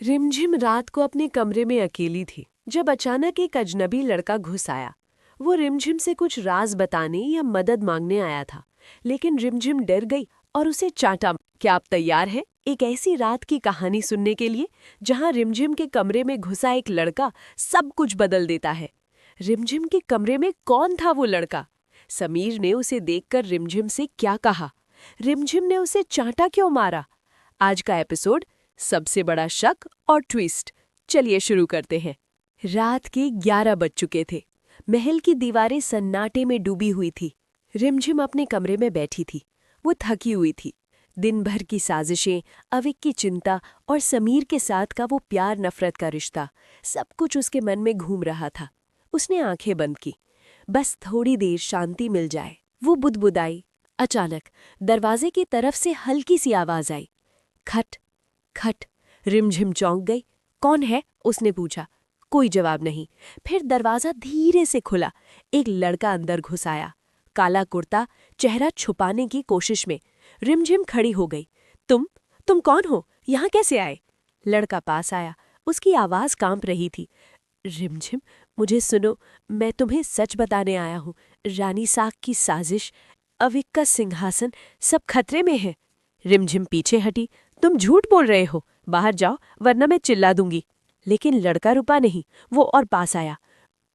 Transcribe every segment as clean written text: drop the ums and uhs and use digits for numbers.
रिमझिम रात को अपने कमरे में अकेली थी जब अचानक एक अजनबी लड़का घुस आया। वो रिमझिम से कुछ राज बताने या मदद मांगने आया था, लेकिन रिमझिम डर गई और उसे चाटा। क्या आप तैयार हैं एक ऐसी रात की कहानी सुनने के लिए जहां रिमझिम के कमरे में घुसा एक लड़का सब कुछ बदल देता है? रिमझिम के कमरे में कौन था वो लड़का? समीर ने उसे देखकर रिमझिम से क्या कहा? रिमझिम ने उसे चाटा क्यों मारा? आज का एपिसोड सबसे बड़ा शक और ट्विस्ट। चलिए शुरू करते हैं। रात के 11 बज चुके थे। महल की दीवारें सन्नाटे में डूबी हुई थी। रिमझिम अपने कमरे में बैठी थी। वो थकी हुई थी। दिन भर की साजिशें, अविक की चिंता और समीर के साथ का वो प्यार नफरत का रिश्ता, सब कुछ उसके मन में घूम रहा था। उसने आंखें बंद की, बस थोड़ी देर शांति मिल जाए। वो बुदबुदाई। अचानक दरवाजे की तरफ से हल्की सी आवाज आई, खट खट। रिमझिम चौंक गई। कौन है? उसने पूछा। कोई जवाब नहीं। फिर दरवाजा धीरे से खुला। एक लड़का अंदर घुस आया, काला कुर्ता, चेहरा छुपाने की कोशिश में। रिमझिम खड़ी हो गई। तुम कौन हो? यहाँ कैसे आए? लड़का पास आया। उसकी आवाज कांप रही थी। रिमझिम, मुझे सुनो, मैं तुम्हें सच बताने आया हूँ। रानी साख की साजिश, अविक का सिंहासन, सब खतरे में है। रिमझिम पीछे हटी। तुम झूठ बोल रहे हो, बाहर जाओ वरना मैं चिल्ला दूंगी। लेकिन लड़का रुका नहीं। वो और पास आया।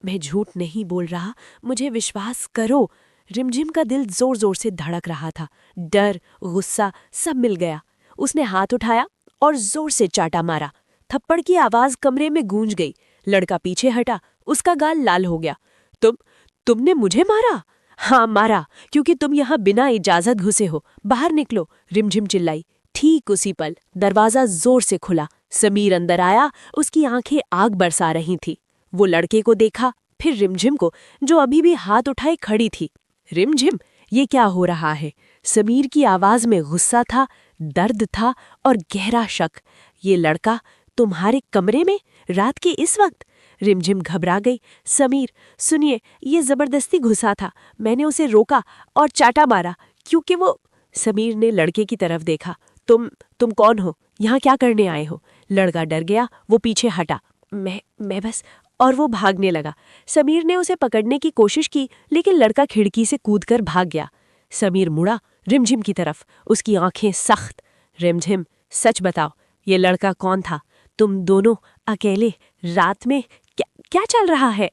मैं झूठ नहीं बोल रहा, मुझे विश्वास करो। रिमझिम का दिल जोर जोर से धड़क रहा था। डर, गुस्सा सब मिल गया। उसने हाथ उठाया और जोर से चाटा मारा। थप्पड़ की आवाज कमरे में गूंज गई। लड़का पीछे हटा। उसका गाल लाल हो गया। तुमने मुझे मारा? हाँ मारा, क्योंकि तुम यहाँ बिना इजाजत घुसे हो। बाहर निकलो, रिमझिम चिल्लाई। ठीक उसी पल दरवाजा जोर से खुला। समीर अंदर आया। उसकी आंखें आग बरसा रही थी। वो लड़के को देखा, फिर रिमझिम को, जो अभी भी हाथ उठाए खड़ी थी। रिमझिम, ये क्या हो रहा है? समीर की आवाज में गुस्सा था, दर्द था और गहरा शक। ये लड़का तुम्हारे कमरे में रात के इस वक्त? रिमझिम घबरा गई। समीर, सुनिए, ये जबरदस्ती घुसा था। मैंने उसे रोका और चाटा मारा, क्योंकि वो। समीर ने लड़के की तरफ देखा। तुम कौन हो? यहाँ क्या करने आए हो? लड़का डर गया। वो पीछे हटा। मैं बस। और वो भागने लगा। समीर ने उसे पकड़ने की कोशिश की, लेकिन लड़का खिड़की से कूदकर भाग गया। समीर मुड़ा रिमझिम की तरफ। उसकी आंखें सख्त। रिमझिम, सच बताओ, ये लड़का कौन था? तुम दोनों अकेले रात में क्या चल रहा है?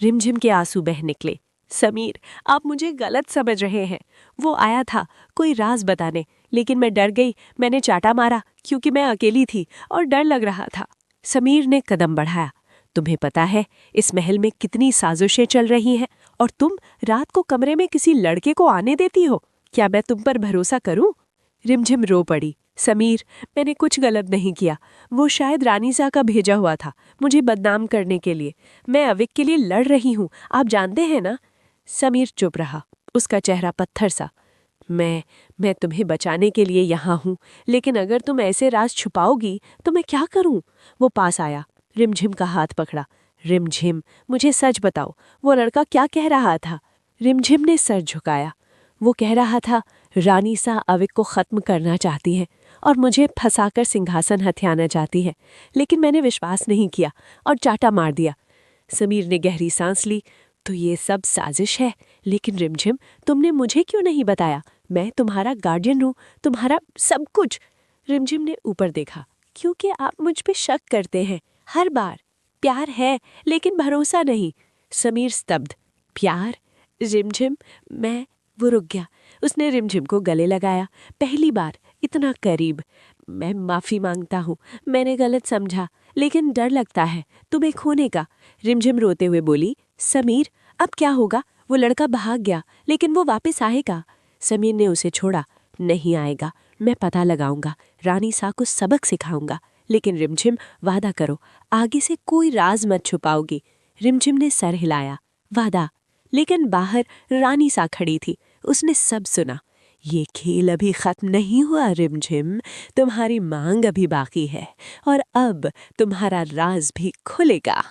रिमझिम के आंसू बह निकले। समीर, आप मुझे गलत समझ रहे हैं। वो आया था कोई राज बताने, लेकिन मैं डर गई। मैंने चाटा मारा क्योंकि मैं अकेली थी और डर लग रहा था। समीर ने कदम बढ़ाया। तुम्हें पता है इस महल में कितनी साजिशें चल रही हैं, और तुम रात को कमरे में किसी लड़के को आने देती हो? क्या मैं तुम पर भरोसा करूं? रिमझिम रो पड़ी। समीर, मैंने कुछ गलत नहीं किया। वो शायद रानी सा का भेजा हुआ था, मुझे बदनाम करने के लिए। मैं अविक के लिए लड़ रही हूँ, आप जानते हैं ना? समीर चुप रहा। उसका चेहरा पत्थर सा। मैं तुम्हें बचाने के लिए यहाँ हूँ, लेकिन अगर तुम ऐसे राज छुपाओगी तो मैं क्या करूँ? वो पास आया। रिमझिम का हाथ पकड़ा। रिमझिम, मुझे सच बताओ, वो लड़का क्या कह रहा था? रिमझिम ने सर झुकाया। वो कह रहा था, रानी सा अविक को खत्म करना चाहती है और मुझे फंसाकर सिंहासन हथियाना चाहती है, लेकिन मैंने विश्वास नहीं किया और चाटा मार दिया। समीर ने गहरी सांस ली। तो ये सब साजिश है, लेकिन रिमझिम, तुमने मुझे क्यों नहीं बताया? मैं तुम्हारा गार्डियन हूँ, तुम्हारा सब कुछ। रिमझिम ने ऊपर देखा। क्योंकि आप मुझ पे शक करते हैं हर बार। प्यार है, लेकिन भरोसा नहीं। समीर स्तब्ध। प्यार? रिमझिम, मैं। वो रुक गया। उसने रिमझिम को गले लगाया। पहली बार इतना करीब। मैं माफी मांगता हूँ, मैंने गलत समझा, लेकिन डर लगता है तुम्हें खोने का। रिमझिम रोते हुए बोली। समीर, अब क्या होगा? वो लड़का भाग गया, लेकिन वो वापस आएगा? समीर ने उसे छोड़ा। नहीं आएगा, मैं पता लगाऊंगा, रानी सा को सबक सिखाऊंगा। लेकिन रिमझिम, वादा करो, आगे से कोई राज मत छुपाओगी। रिमझिम ने सर हिलाया। वादा। लेकिन बाहर रानी सा खड़ी थी। उसने सब सुना। ये खेल अभी खत्म नहीं हुआ रिमझिम, तुम्हारी मांग अभी बाकी है, और अब तुम्हारा राज भी खुलेगा।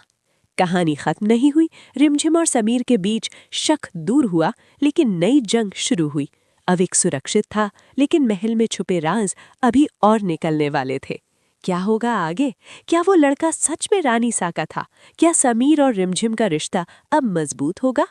कहानी खत्म नहीं हुई। रिमझिम और समीर के बीच शक दूर हुआ, लेकिन नई जंग शुरू हुई। अविक सुरक्षित था, लेकिन महल में छुपे राज अभी और निकलने वाले थे। क्या होगा आगे? क्या वो लड़का सच में रानी सा का था? क्या समीर और रिमझिम का रिश्ता अब मजबूत होगा?